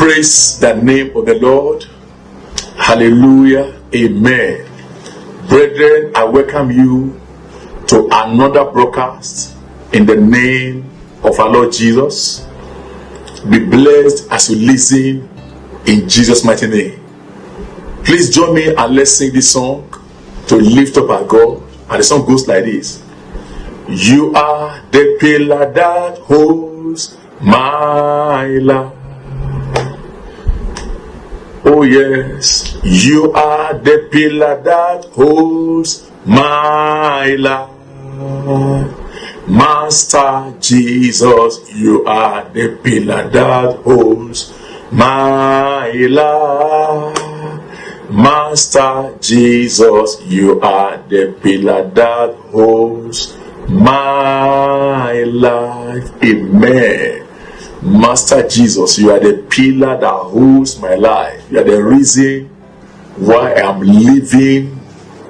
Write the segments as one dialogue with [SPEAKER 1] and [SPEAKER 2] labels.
[SPEAKER 1] Praise the name of the Lord. Hallelujah. Amen. Brethren, I welcome you to another broadcast in the name of our Lord Jesus. Be blessed as you listen in Jesus' mighty name. Please join me and let's sing this song to lift up our God. And the song goes like this. You are the pillar that holds my life. Oh yes, you are the pillar that holds my life. Master Jesus, you are the pillar that holds my life. Master Jesus, you are the pillar that holds my life. Amen. Master Jesus, you are the pillar that holds my life. You are the reason why I am living,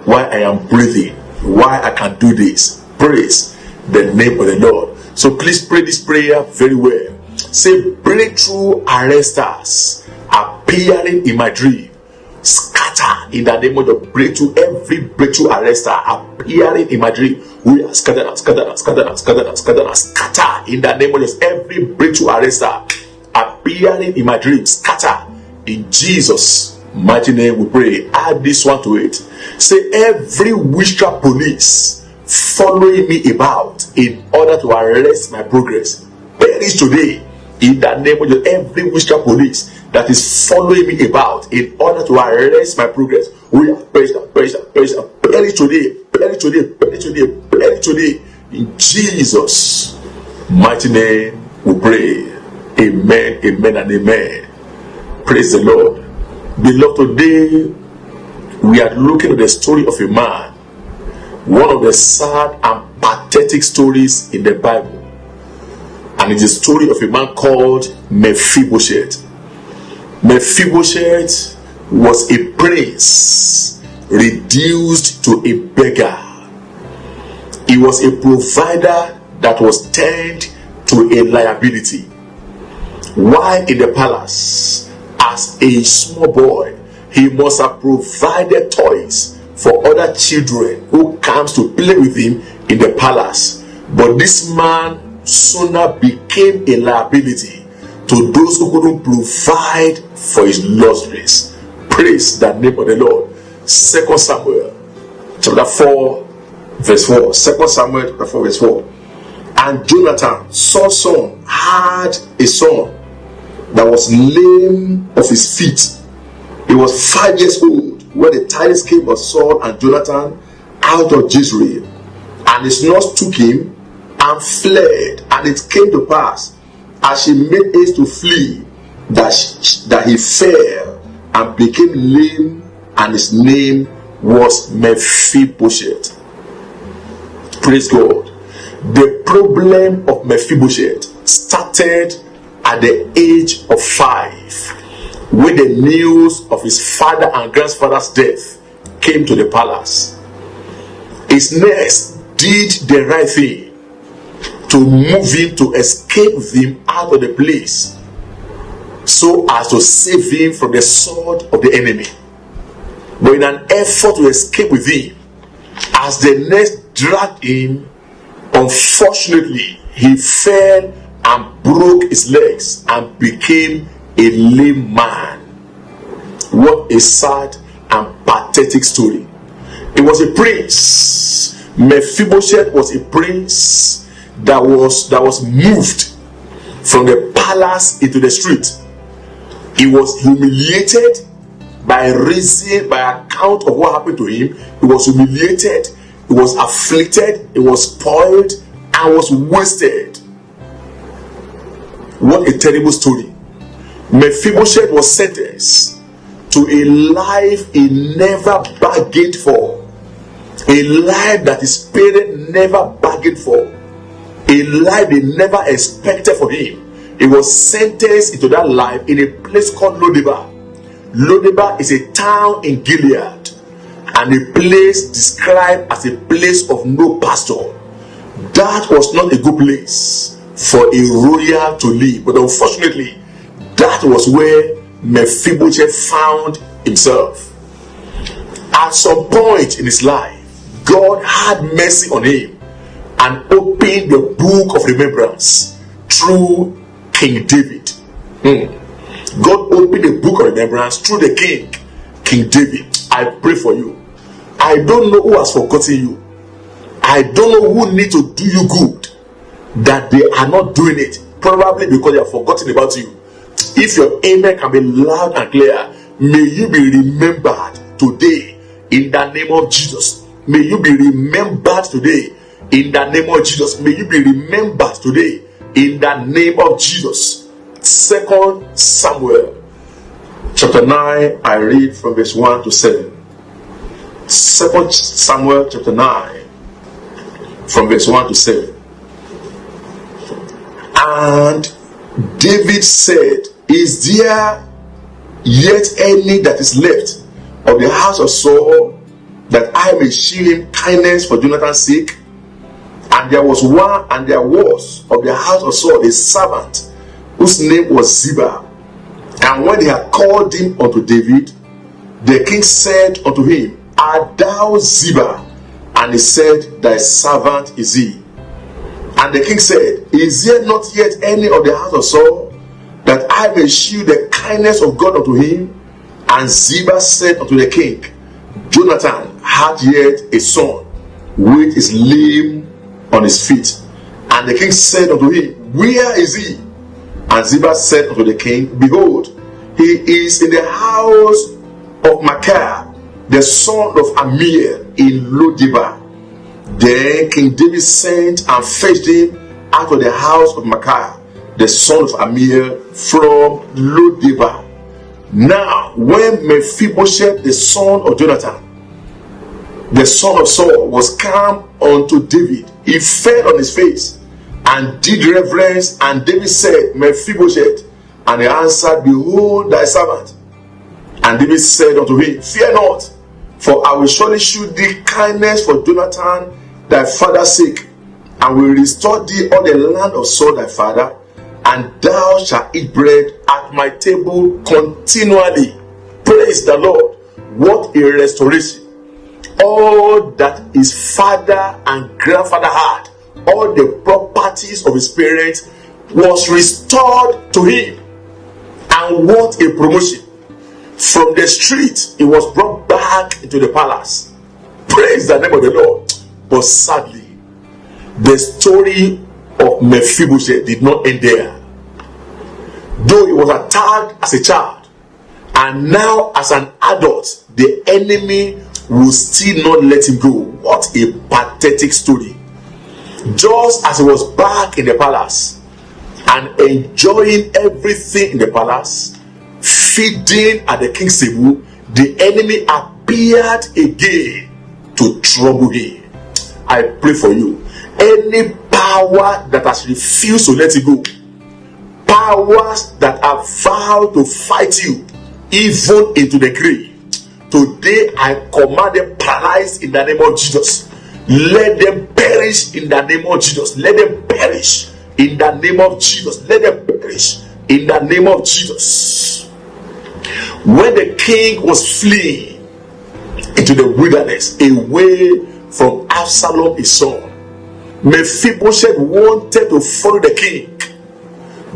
[SPEAKER 1] why I am breathing, why I can do this. Praise the name of the Lord. So please pray this prayer very well. Say, breakthrough arresters appearing in my dream, scatter in the name of the breakthrough. Every breakthrough arrester appearing in my dream, we are scatter in the name of Jesus. Every breakthrough arrester appearing in my dream, scatter in Jesus' mighty name. We pray. Add this one to it. Say, every witchcraft police following me about in order to arrest my progress, perish today in the name of Jesus. Every witchcraft police that is following me about in order to arrest my progress, we are perish today in Jesus' mighty name. We pray. Amen, amen, and amen. Praise the Lord. Beloved, today we are looking at the story of a man, one of the sad and pathetic stories in the Bible, and it's the story of a man called Mephibosheth. Mephibosheth was a prince reduced to a beggar. He was a provider that was turned to a liability. While in the palace, as a small boy, he must have provided toys for other children who comes to play with him in the palace. But this man sooner became a liability to those who couldn't provide for his luxuries. Praise the name of the Lord. 2 Samuel chapter 4 verse 4. 2 Samuel chapter 4 verse 4. And Jonathan, Saul's son, had a son that was lame of his feet. He was 5 years old when the tidings came of Saul and Jonathan out of Jezreel. And his nurse took him and fled. And it came to pass, as she made haste to flee, that he fell and became lame, and his name was Mephibosheth. Praise God. The problem of Mephibosheth started at the age of 5, when the news of his father and grandfather's death came to the palace. His nurse did the right thing to move him, to escape with him out of the place, so as to save him from the sword of the enemy. But in an effort to escape with him, as the nurse dragged him, unfortunately he fell and broke his legs and became a lame man. What a sad and pathetic story. He was a prince. Mephibosheth was a prince that was moved from the palace into the street. He was humiliated by account of what happened to him. He was humiliated, he was afflicted, he was spoiled, and was wasted. What a terrible story. Mephibosheth was sentenced to a life he never bargained for, a life that his parents never bargained for, a life they never expected for him. He was sentenced into that life in a place called Lodebar. Lodebar is a town in Gilead, and a place described as a place of no pastor. That was not a good place for a royal to live. But unfortunately, That was where Mephibosheth found himself. At some point in his life, God had mercy on him and opened the book of remembrance through King David. God opened the book of remembrance through the King David. I pray for you. I don't know who has forgotten you. I don't know who needs to do you good, that they are not doing it, probably because they have forgotten about you. If your amen can be loud and clear, may you be remembered today in the name of Jesus. May you be remembered today in the name of Jesus. May you be remembered today in the name of Jesus. 2 Samuel chapter 9, I read from verse 1 to 7. 2 Samuel chapter 9 from verse 1 to 7. And David said, is there yet any that is left of the house of Saul, that I may shew him kindness for Jonathan's sake? And there was of the house of Saul a servant whose name was Ziba. And when they had called him unto David, the king said unto him, art thou Ziba? And he said, thy servant is he. And the king said, is there not yet any of the house of Saul, that I may shew the kindness of God unto him? And Ziba said unto the king, Jonathan had yet a son, which is lame on his feet. And the king said unto him, where is he? And Ziba said unto the king, behold, he is in the house of Micaiah, the son of Amir, in Lodebar. Then King David sent and fetched him out of the house of Micaiah, the son of Amir, from Lodebar. Now when Mephibosheth, the son of Jonathan, the son of Saul, was come unto David, he fell on his face and did reverence. And David said, Mephibosheth. And he answered, behold thy servant. And David said unto him, fear not, for I will surely shew thee kindness for Jonathan thy father's sake, and will restore thee all the land of Saul thy father, and thou shalt eat bread at my table continually. Praise the Lord. What a restoration. All that his father and grandfather had, all the properties of his parents, was restored to him. And what a promotion. From the street, he was brought back into the palace. Praise the name of the Lord. But sadly, the story of Mephibosheth did not end there. Though he was attacked as a child, and now as an adult, the enemy will still not let him go. What a pathetic story. Just as he was back in the palace and enjoying everything in the palace, feeding at the king's table, the enemy appeared again to trouble him. I pray for you. Any power that has refused to let you go, powers that have vowed to fight you even into the grave, today I command them paralyzed in the name of Jesus. Let them perish in the name of Jesus. Let them perish in the name of Jesus. Let them perish in the name of Jesus. When the king was fleeing into the wilderness away from Absalom his son, Mephibosheth wanted to follow the king,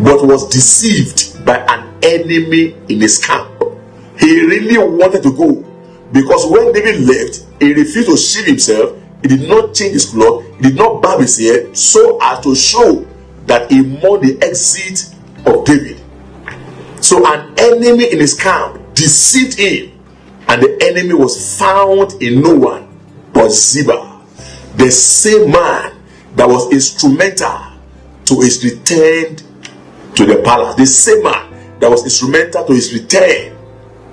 [SPEAKER 1] but was deceived by an enemy in his camp. He really wanted to go, because when David left, he refused to shave himself. He did not change his cloth. He did not barb his hair, so as to show that he mourned the exit of David. So an enemy in his camp deceived him, and the enemy was found in no one but Ziba, the same man that was instrumental to his return to the palace. The same man that was instrumental to his return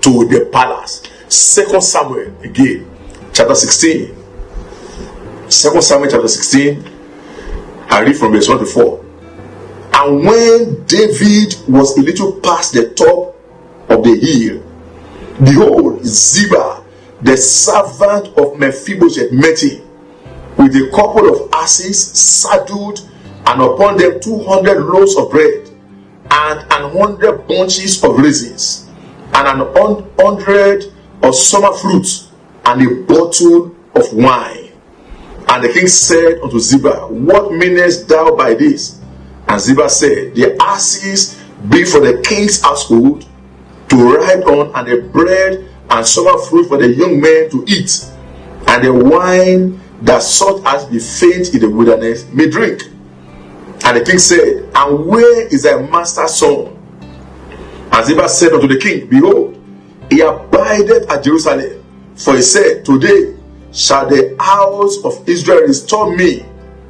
[SPEAKER 1] to the palace. 2 Samuel again, chapter 16. 2 Samuel chapter 16, I read from verse 1 to 4. And when David was a little past the top of the hill, behold, Ziba, the servant of Mephibosheth, met him with a couple of asses saddled, and upon them 200 loaves of bread, and 100 bunches of raisins, and 100 of summer fruits, and a bottle of wine. And the king said unto Ziba, What meanest thou by this? And Ziba said, The asses be for the king's household to ride on, and the bread and summer fruit for the young men to eat, and the wine that such as be faint in the wilderness may drink. And the king said, And where is thy master's son? And Ziba said unto the king, Behold, he abideth at Jerusalem. For he said, Today shall the house of Israel restore me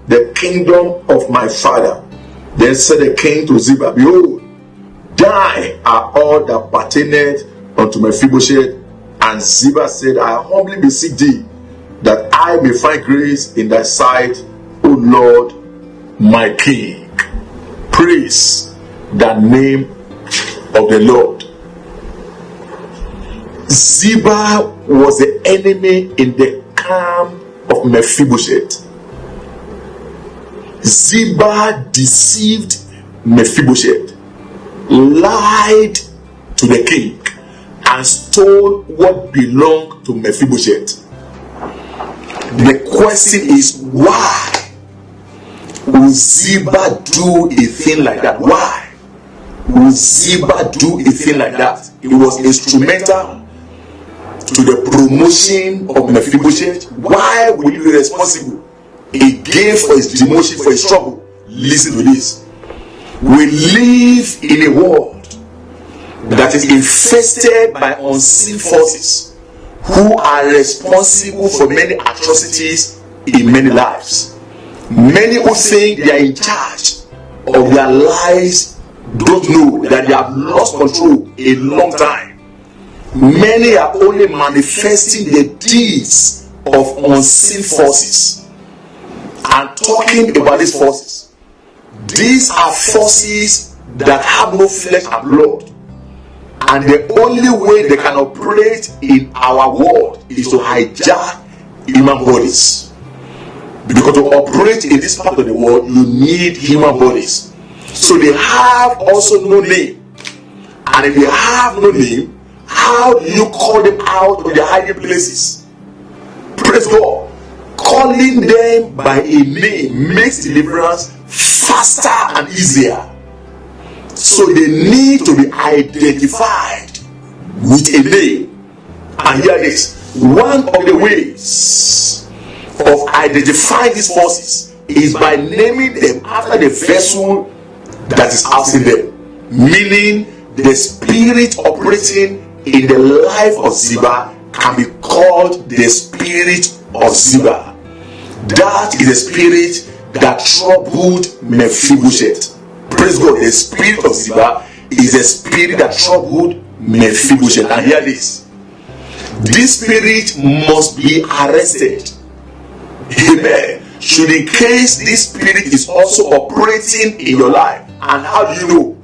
[SPEAKER 1] the kingdom of my father. Then said the king to Ziba, Behold, thine are all that pertaineth unto Mephibosheth. And Ziba said, I humbly beseech thee, that I may find grace in thy sight, O Lord, my king. Praise the name of the Lord. Ziba was the enemy in the camp of Mephibosheth. Ziba deceived Mephibosheth, lied to the king, and stole what belonged to Mephibosheth. The question is, why would Ziba do a thing like that? Why would Ziba do a thing like that? It was instrumental to the promotion of Mephibosheth. Why would he be responsible again for his demotion, for his trouble? Listen to this. We live in a world that is infested by unseen forces who are responsible for many atrocities in many lives. Many who think they are in charge of their lives don't know that they have lost control a long time. Many are only manifesting the deeds of unseen forces and talking about these forces. These are forces that have no flesh and blood, and the only way they can operate in our world is to hijack human bodies. Because to operate in this part of the world, you need human bodies. So they have also no name. And if they have no name, how do you call them out of their hiding places? Praise God. Calling them by a name makes deliverance faster and easier. So they need to be identified with a name. And here it is. One of the ways of identifying these forces is by naming them after the vessel that is housing them. Meaning, the spirit operating in the life of Ziba can be called the spirit of Ziba. That is the spirit that troubled Mephibosheth. Praise God. The spirit of Ziba is a spirit that troubled Mephibosheth. And hear this. This spirit must be arrested. Amen. Should in case this spirit is also operating in your life. And how do you know?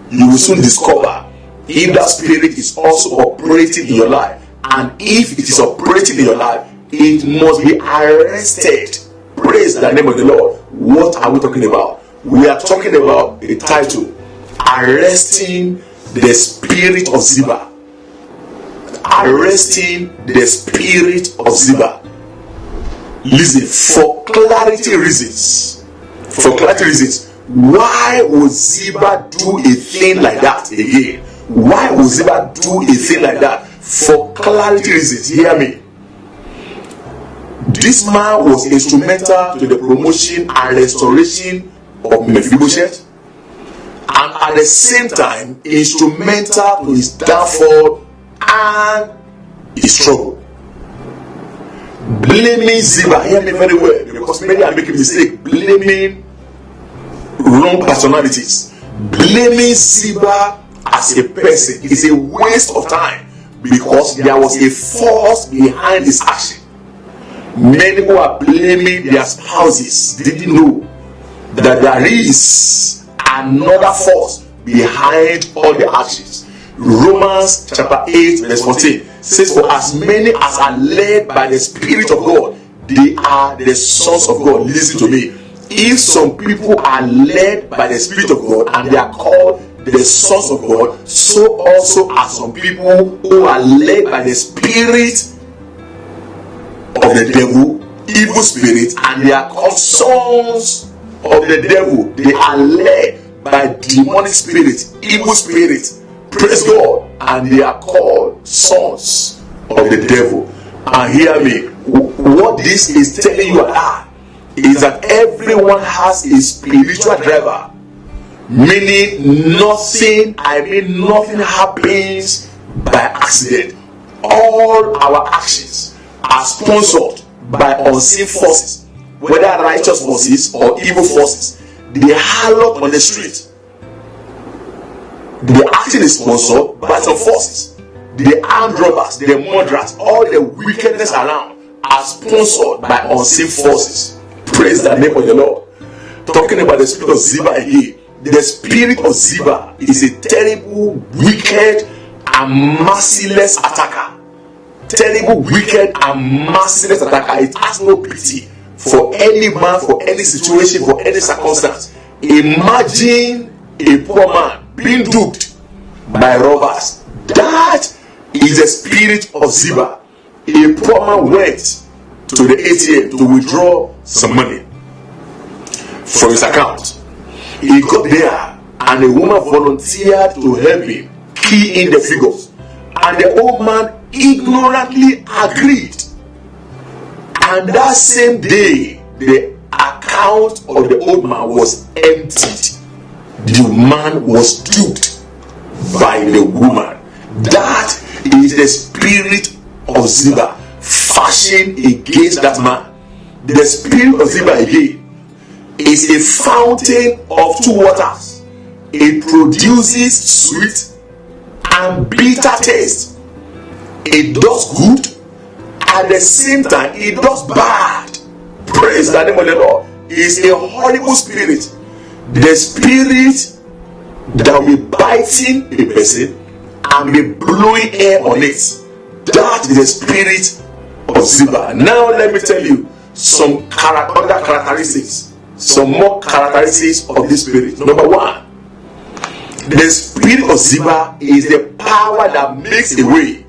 [SPEAKER 1] You will soon discover if that spirit is also operating in your life. And if it is operating in your life, it must be arrested. Praise the name of the Lord. What are we talking about? We are talking about a title, Arresting the Spirit of Ziba. Arresting the Spirit of Ziba. Listen, for clarity reasons, why would Ziba do a thing like that again? Why would Ziba do a thing like that? For clarity reasons, hear me. This man was instrumental to the promotion and restoration of Mephibosheth, and at the same time instrumental to his downfall and his trouble. Blaming Ziba, hear me very well, because many are making mistake blaming wrong personalities. Blaming Ziba as a person is a waste of time, because there was a force behind his action. Many who are blaming their spouses didn't know that there is another force behind all the actions. Romans chapter 8 verse 14 says, For as many as are led by the Spirit of God, they are the sons of God. Listen to me. if some people are led by the Spirit of God and they are called the sons of God, so also are some people who are led by the spirit of the devil, evil spirit, and they are called sons of the devil. They are led by demonic spirit, evil spirit, praise God, and they are called sons of the devil. And hear me, what this is telling you and I is that everyone has a spiritual driver, meaning nothing happens by accident. All our actions are sponsored by unseen forces, whether righteous forces or evil forces. The harlot on the street, the action is sponsored by some forces. The armed robbers, the murderers, all the wickedness around are sponsored by unseen forces. Praise the name of the Lord. Talking about the spirit of Ziba again. The spirit of Ziba is a terrible, wicked, and merciless attacker. Terrible, wicked, and merciless attacker. It has no pity for any man, for any situation, for any circumstance. Imagine a poor man being duped by robbers. That is the spirit of Ziba. A poor man went to the ATM to withdraw some money from his account. He got there and a woman volunteered to help him key in the figures, and the old man ignorantly agreed. And that same day, the account of the old man was emptied. The man was duped by the woman. That is the spirit of Ziba fashioned against that man. The spirit of Ziba again is a fountain of two waters. It produces sweet and bitter taste. It does good, at the same time it does bad. Praise the name of the Lord. It's a horrible spirit. The spirit that will be biting a person and be blowing air on it. That is the spirit of Ziba. Now let me tell you some other characteristics, some more characteristics of this spirit. Number one, the spirit of Ziba is the power that makes a way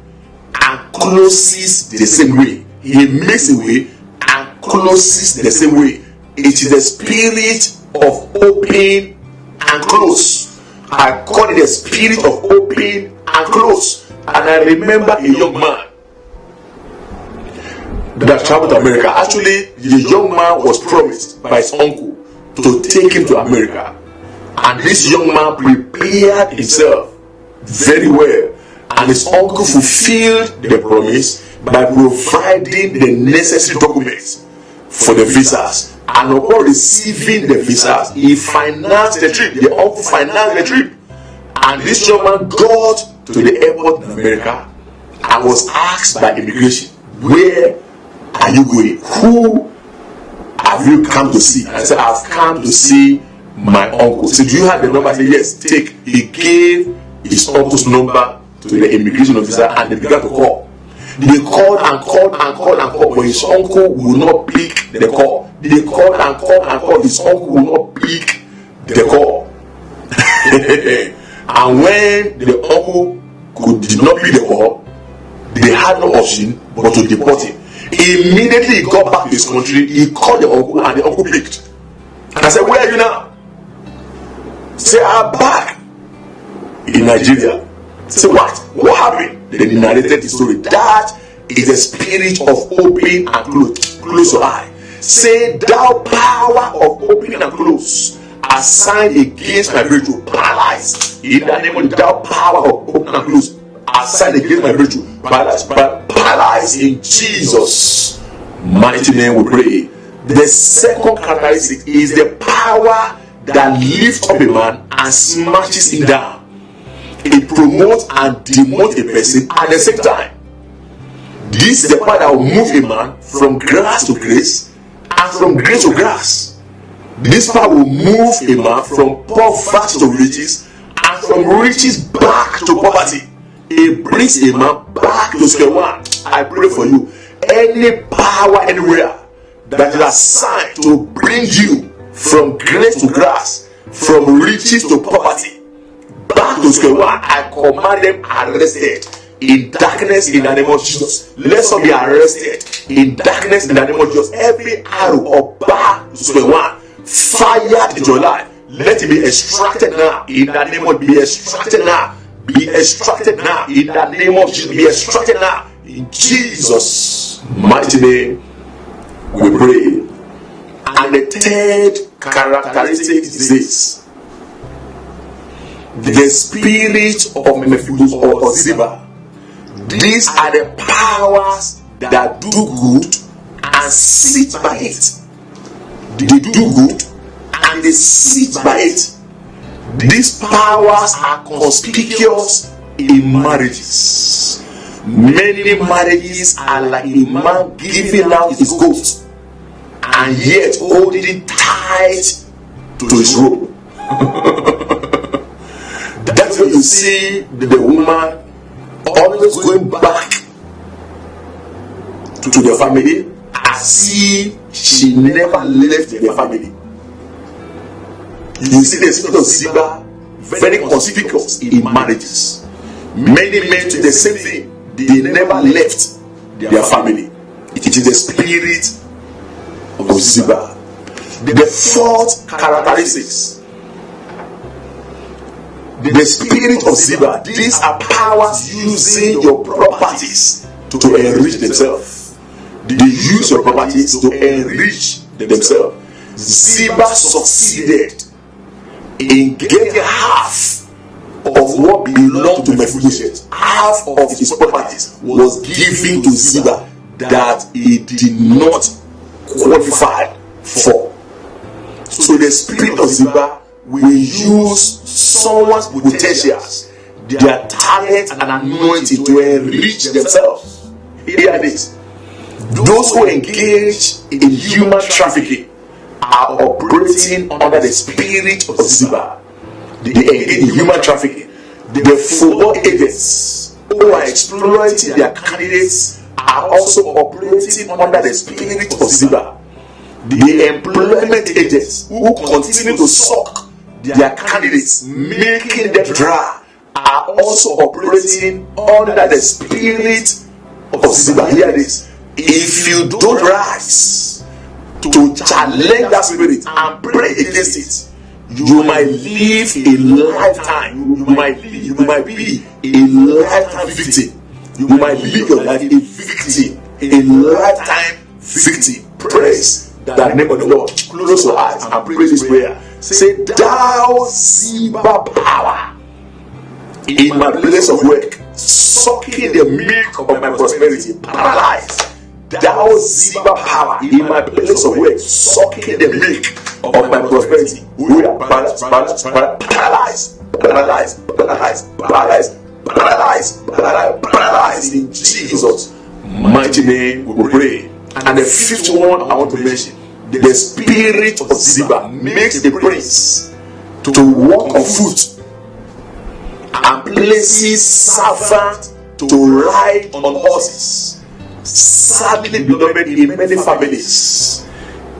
[SPEAKER 1] and closes the same way. He makes a way and closes the same way. It is the spirit of open and close. I call it the spirit of open and close. And I remember a young man that traveled to America. Actually, the young man was promised by his uncle to take him to America. And this young man prepared himself very well. And his uncle fulfilled the promise by providing the necessary documents for the visas. And upon receiving the visas, he financed the trip. The uncle financed the trip. And this young man got to the airport in America and was asked by immigration, "Where are you going? Who have you come to see?" And I said, "I've come to see my uncle." So, "Do you have the number?" I said, "Yes, take." He gave his uncle's number to the immigration officer and they began to call. They called and called and called and called, but his uncle would not pick the call. They called and called and called. His uncle would not pick the call. And when the uncle did not pick the call, they had no option but to deport him. Immediately he got back to his country. He called the uncle and the uncle picked. And I said, "Where are you now?" Say, "I'm back in Nigeria." Say, "What? What happened?" Then he narrated the story. That is the spirit of open and close. Close your eye. Say, "Thou power of open and close, assigned against my virtue, paralyzed." In the name of thou power of open and close, assigned against my virtue, paralyzed in Jesus' mighty name we pray. The second characteristic is the power that lifts up a man and smashes him down. It promotes and demotes a person at the same time. This is the power that will move a man from grass to grace and from grace to grass. This power will move a man from poverty to riches and from riches back to poverty. It brings a man back to square one. I pray for you. Any power anywhere that is assigned to bring you from grace to grass, from riches to poverty, back to square one. I command them arrested in darkness in the name of Jesus. Let us be arrested in darkness in the name of Jesus. Every arrow or back to square one fired into your life, let it be extracted now in the name of, be extracted now. Be extracted now in the name of Jesus. Be extracted now in Jesus' mighty name. We pray. And the third characteristic is this: the spirit of Mephibosheth or Ziba. These are the powers that do good and sit by it. They do good and they sit by it. These powers are conspicuous in marriages. Many marriages are like a man giving out his goat and yet holding tight to his rope. That's why you see the woman always going back to the family as if she never left the family. You see the spirit of Ziba very conspicuous in marriages. Many men do the same thing. They never left their family. It is the spirit of Ziba. The fourth characteristics: the spirit of Ziba. These are powers using your properties to enrich themselves. They use your properties to enrich themselves. Ziba succeeded in getting half of what belonged to Mephibosheth. Half of his properties was given to Ziba that he did not qualify for. So the spirit of Ziba will use someone's potentials, their talent and anointing to enrich themselves. Hear this: those who engage in human trafficking are operating under the spirit of Ziba. They engage in human trafficking. The football agents who are exploiting their candidates are also operating under the spirit of Ziba. The employment agents who continue to suck their candidates, making them dry, are also operating under the spirit of Ziba. Hear this: if you don't rise to challenge that spirit and pray against it, you might live a lifetime. You might be a lifetime victim. You might live your life a victim, a lifetime victim. Praise the name of the Lord. Close your eyes and pray this prayer. Say, thou Ziba power in my place of work, sucking the milk of my prosperity, paralyzed. Thou Ziba power in my place of work, sucking the milk of my prosperity. We are paralyzed, paralyzed in Jesus' mighty name we pray. And the fifth one I want to mention: the spirit of Ziba makes the prince to walk on foot and places servants to ride on horses. Sadly, beloved, in many families,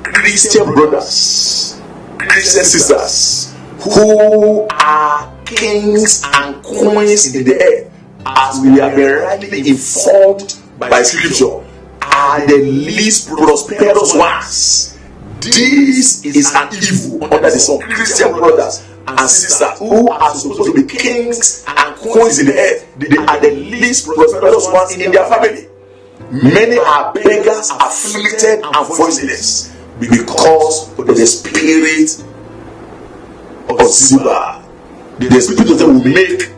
[SPEAKER 1] Christian brothers, Christian sisters who are kings and queens in the earth, as we have been rightly informed by Scripture, are the least prosperous ones. This is an evil under the sun. Christian brothers and sisters who are supposed to be kings and queens in the earth, they are the least prosperous ones in their family. Many are beggars, afflicted and voiceless because of the spirit of Ziba. The spirit of them will make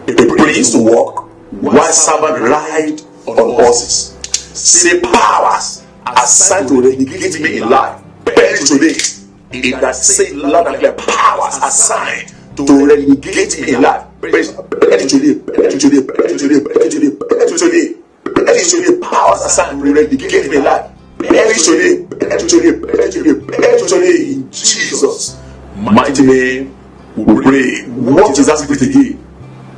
[SPEAKER 1] a prince to walk while servants ride on horses. Say, powers assigned to relegate me in life, perish today. In that same loud and clear, powers assigned to relegate me in life, perish today. Powers assigned to relegate me in life, perish today. In Jesus' mighty name we pray. What is that spirit again?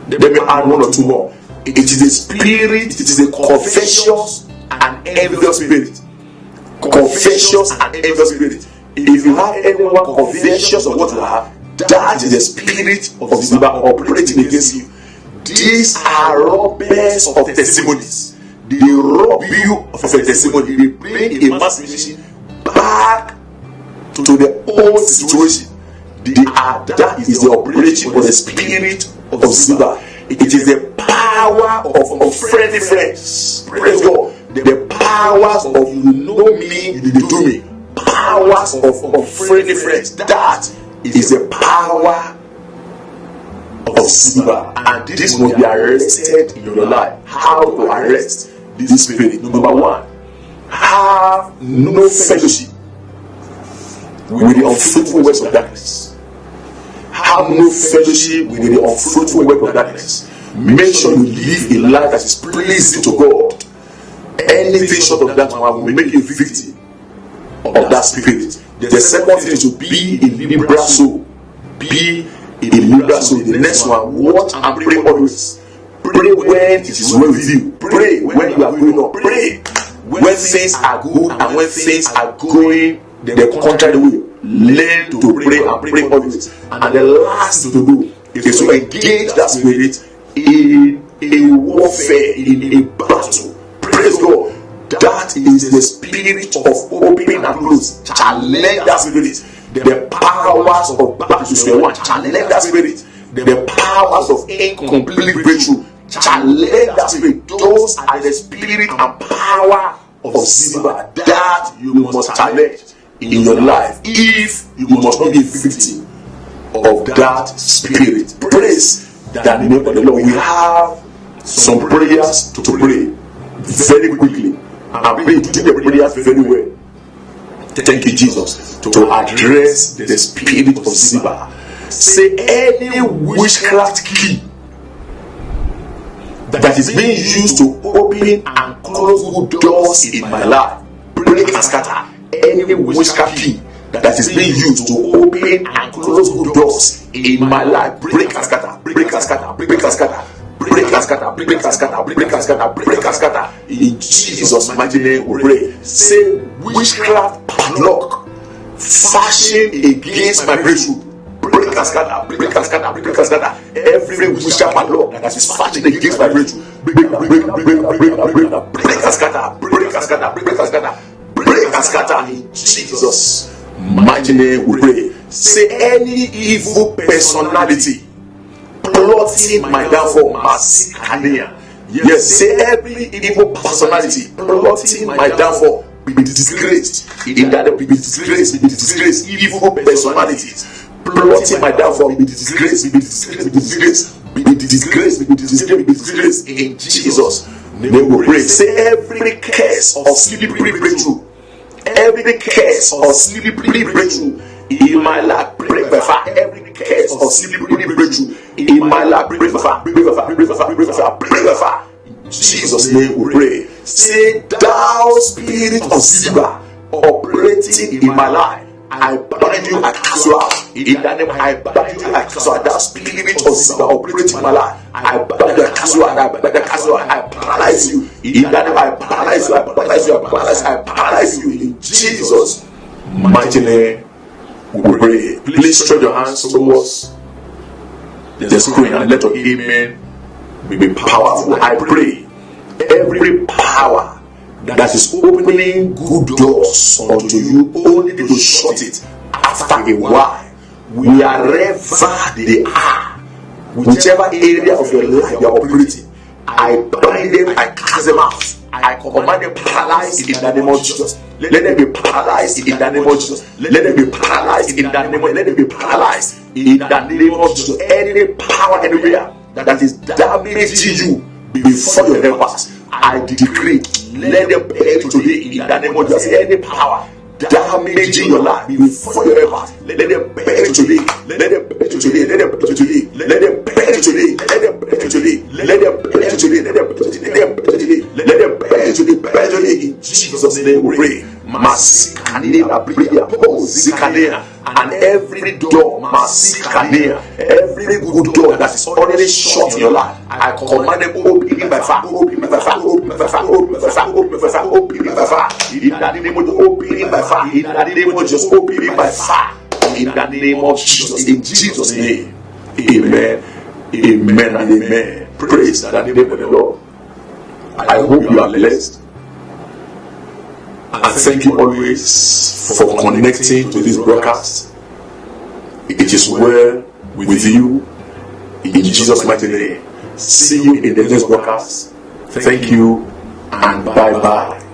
[SPEAKER 1] Let me add one or two more. It is a spirit, it is a covetous and envious spirit. Covetous and envious spirit. If you have anyone covetous of what you have, that is the spirit of Ziba operating against you. These are robbers of testimonies. They rob you of a testimony. They bring a man's situation back to the old situation. That is the operation of the spirit of Ziba. It is the power of friendly friends. Praise God. The powers of you know me, you do me. Powers of friendly friends. That is the power of Ziba. And this must be arrested in your life. How to arrest this spirit? Number one, have no fellowship with the unfruitful works of darkness. Have no fellowship with the unfruitful work of darkness. Make sure you live a life that is pleasing to God. Anything short of that will make you a victim of that spirit. The second thing is to be a liberal soul. Be a liberal soul. The next one, watch and pray always. Pray when it is well with you. Pray when you are going up. Pray when things are good and when things are going the contrary way. Learn to pray and pray always. And the last thing to do is to engage that spirit in a warfare, in a battle. Praise God. That is the spirit of open and close. Challenge that spirit. The powers of battle, challenge that spirit. The powers of incomplete breakthrough, challenge that spirit. Those are the spirit and power of Ziba that you must challenge in your life if you must not be a victim of that spirit. Praise the name of the Lord. We have some prayers to pray very quickly. And pray to do the prayers very well. Thank you, Jesus, to address the spirit of Ziba. Say any witchcraft key that is being used to open and close good doors in my life, break and scatter. Any witchcraft key that is being used to open and close good doors in my life, break and scatter, break and scatter, break and scatter. Break and scatter, break and scatter, break and scatter, break and scatter. In Jesus' mighty name we pray. Say witchcraft padlock fashioned against my breakthrough. Break and scatter, break and scatter, break and scatter. Every witchcraft padlock that is fashioned against my breakthrough. Break and scatter, break and scatter, break and scatter, break and scatter. In Jesus' mighty name we pray. Say any evil personality plotting my downfall, Masikania. Yes, say every evil personality plotting my downfall be disgraced. In that be disgraced, be disgraced. Evil personalities plotting my downfall be disgraced, be disgraced, be disgraced, be disgraced, be disgraced, be disgraced. In Jesus' name we pray. Say every curse of slippery breakthrough, every curse of slippery breakthrough in my life, break by fire. Every curse of slippery breakthrough in my life, break by fire, break by fire, break by fire, break by fire, break by fire. In Jesus' name we pray. Say, thou spirit of Ziba operating in my life, I bind you, I cast you out. In that name, I bind you, I cast you out. That spirit of Ziba operating in my life, I bind you, I cast you out. I bind you, I cast you out. I paralyze you. In that name, I paralyze you, I paralyze you, I paralyze you, I paralyze you. In Jesus' mighty name we pray. Please stretch your hands towards the screen and let your amen be powerful. I pray every power that is opening good doors unto you only to shut it after a while, wherever they are, whichever area of your life you are operating, I bind them, I cast them out. I command them paralyzed in the name of Jesus. Let them be paralyzed in the name of Jesus. Let them be paralyzed in the name of, let them be paralyzed in the name of Jesus. Any power anywhere that is damaging you before your helpers, I decree, let them perish today in the name of Jesus. Any power damaging your life before your helpers, let them perish today. Let them perish today. Let them perish today. Let them perish today. Let them perish today. Let them perish today. Let them perish today. Let them perish today. Let them perish today. Perish today. In Jesus' name we pray. Masikanea, Bria, Zikanea, and every door, Masikanea, every good door that is already shut in your life, I command them open by fire, open by fire, open by fire, open by fire, open by fire, open by fire, open by fire. In the name of Jesus, open it by fire. In the name of Jesus, open it by fire. In the name of Jesus, in Jesus' name. Amen. Amen and amen. Praise the name of the Lord. I hope you are blessed. And thank you always for connecting to this broadcast. It is well with you. In Jesus' mighty name. See you in the next broadcast. Thank you and bye-bye.